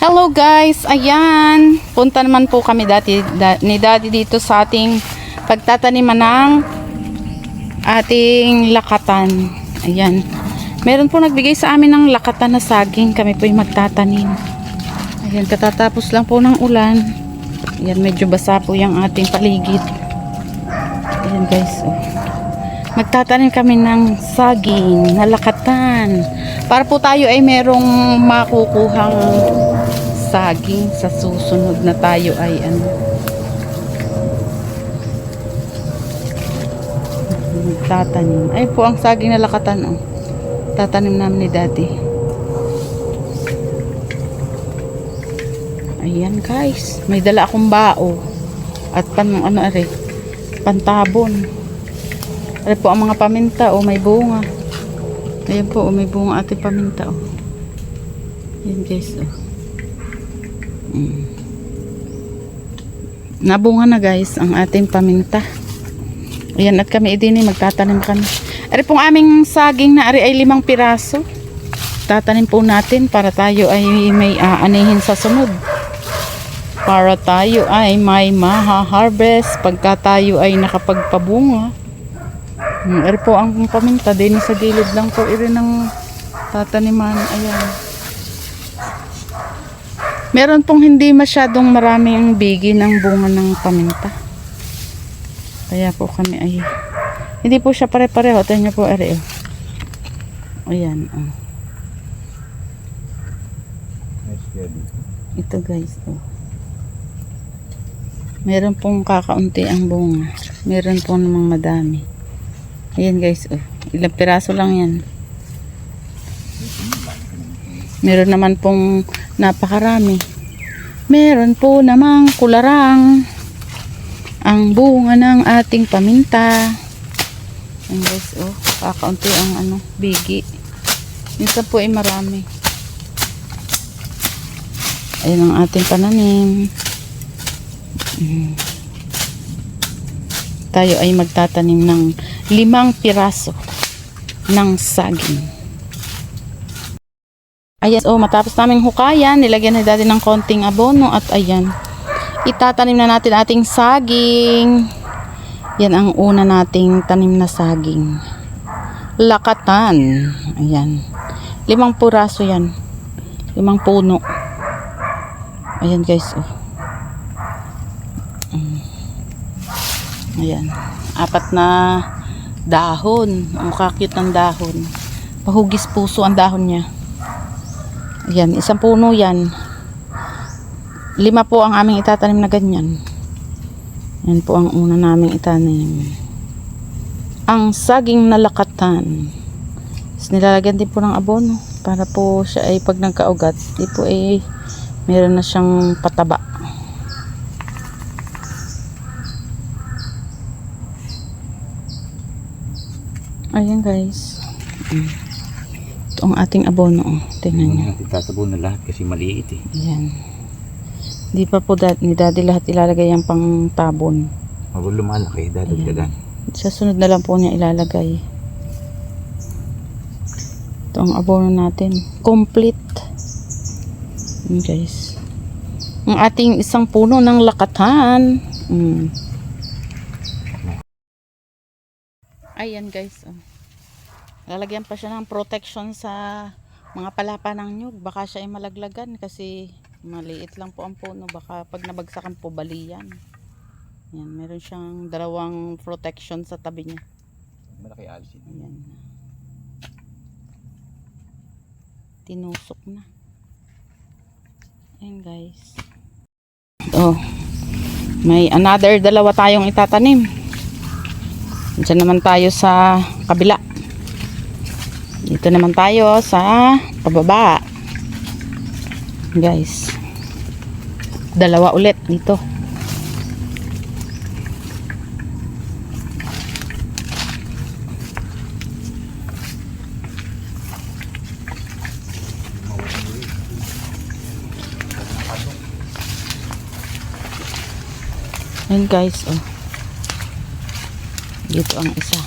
Hello guys, ayan. Punta naman po kami ni Daddy dito sa ating pagtataniman ng ating lakatan. Ayan. Meron po nagbigay sa amin ng lakatan na saging. Kami po yung magtatanim. Ayan, katatapos lang po ng ulan. Ayan, medyo basa po yung ating paligid. Ayan guys, oh. Magtatanim kami ng saging na lakatan. Para po tayo ay merong makukuhang saging sa susunod na tayo ay tatanim. Ay po ang saging na lakatan, oh. Tatanim namin ni Daddy. Ayan guys, may dala akong bao at pantabon. Ay po ang mga paminta, oh, may bunga. Ayan po, oh, may bunga ating paminta, oh. Ayan guys, oh. Nabunga na guys ang ating paminta. Ayan, at kami din magtatanim kami. Ari pong aming saging na ari ay 5 piraso. Tatanim po natin para tayo ay may aanihin sa sunod. Para tayo ay may maha-harvest pagka tayo ay nakapagpabunga. Ari po ang paminta din sa gilid lang po iri ng tataniman. Ayan. Meron pong hindi masyadong maraming bigi ng bunga ng paminta. Kaya po kami ay hindi po siya pare-pareho. Tignan niyo po ari. Ayan. Oh. Ito guys. Oh. Meron pong kakaunti ang bunga. Meron pong namang madami. Ayan guys. Oh. Ilang piraso lang yan. Meron naman pong napakarami. Meron po namang kularang ang bunga ng ating paminta. Ayan guys, oh, kakaunti ang bigi. Minsan po ay marami. Ayan ang ating pananim. Tayo ay magtatanim ng 5 piraso ng saging. Ayan, oh, matapos naming hukayan, nilagyan na Daddy ng konting abono at ayan, itatanim na natin ating saging. Yan ang una nating tanim na saging. Lakatan. Ayan. 5 piraso yan. 5 puno. Ayan guys, oh. Ayan. 4 na dahon. Ang kakute ng dahon. Pahugis puso ang dahon niya. Ayan, 1 puno yan. 5 po ang aming itatanim na ganyan. Yan po ang una naming itanim. Ang saging na lakatan. Tapos nilalagyan din po ng abono. Para po siya ay pag nagkaugat, di po ay meron na siyang pataba. Ayan guys. Ito ang ating abono. Tingnan nyo. Tatabon na lahat kasi maliit eh. Ayan. Hindi pa po ni Daddy lahat ilalagay ang pang tabon. Magulo lumalaki, dadagdagan. Sa sunod na lang po niya ilalagay. Ito ang abono natin. Complete. Ayan guys. Ang ating 1 puno ng lakatan. Ayan guys. Oh. Lalagyan pa siya ng protection sa mga palapa ng nyug. Baka siya ay malaglagan kasi maliit lang po ang puno. Baka pag nabagsakan po balian. Yan, meron siyang 2 protection sa tabi niya. Malaki alisin. Ayan. Tinusok na. Ayan guys. Oh. May another 2 tayong itatanim. Diyan naman tayo sa kabila. Dito naman tayo sa pababa. Guys. 2 ulit dito. Ayan guys, oh. Dito ang isa.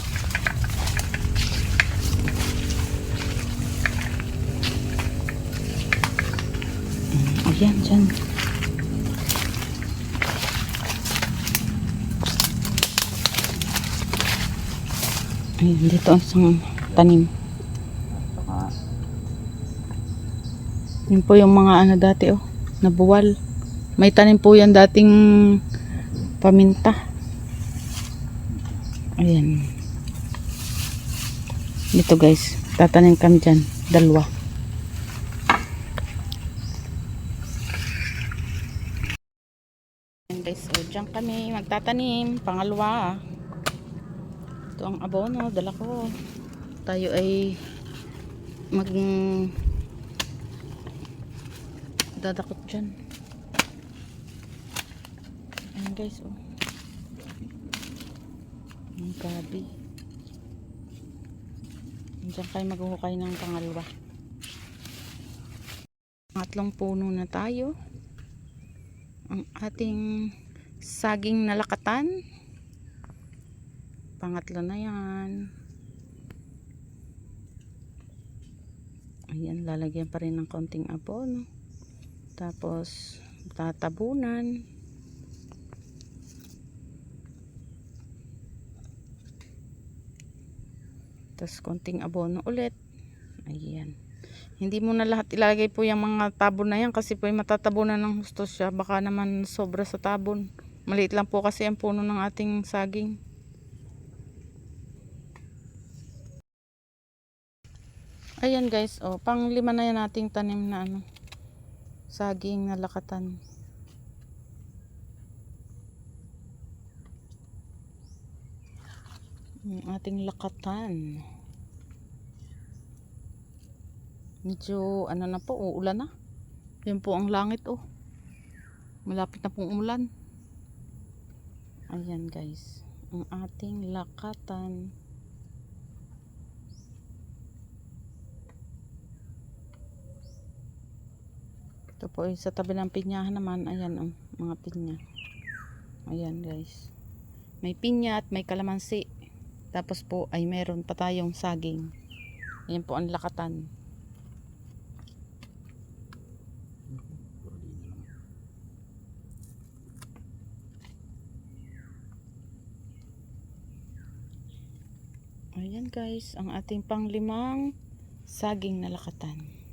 Yan, dyan. Ayan, dito ang isang tanim. Saka, Yun po yung mga ano dati oh, nabuwal. May tanim po yan dating paminta. Ayan. Dito guys, tatanim kami dyan. Dalawa. Ayan guys, so dyan kami magtatanim. Pangalawa. Ito ang abono, dala ko. Tayo ay dadakot dyan. Ayan guys, oh. Ang gabi. Diyan kayo maghuhukay ng pangalawa. Pangatlong puno na tayo. Ang ating saging na lakatan. Pangatlo na yan. Ayan, lalagyan pa rin ng konting abono. Tapos tatabunan. Tapos konting abono ulit. Ayan. Hindi mo na lahat ilalagay po yung mga tabon na yan kasi po yung matatabunan ng husto siya. Baka naman sobra sa tabon. Maliit lang po kasi ang puno ng ating saging. Ayan guys, oh, pang-5 na yan nating tanim na ano, saging na lakatan. Yung ating lakatan. Medyo ano na po, uulan na. Yan po ang langit oh. Malapit na pong umulan. Ayan guys, ang ating lakatan. Ito po sa tabi ng pinyahan naman, ayan ang mga pinya. Ayan guys. May pinya at may kalamansi. Tapos po ay meron pa tayong saging. Ayan po ang lakatan. Ayan guys, ang ating pang-5 saging na lakatan.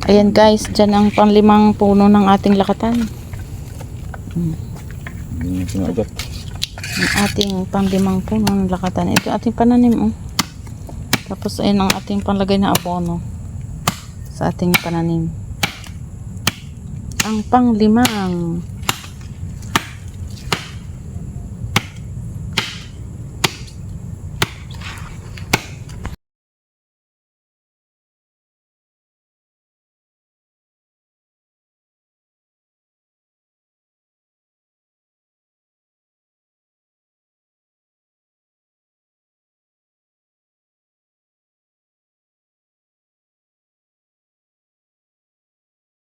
Ayan guys, dyan ang pang-5 puno ng ating lakatan. hindi nyo sinagot. Ang ating pang-5 puno ng lakatan. Ito ating pananim oh. Tapos ayan ang ating panglagay na abono sa ating pananim. Ang pang-5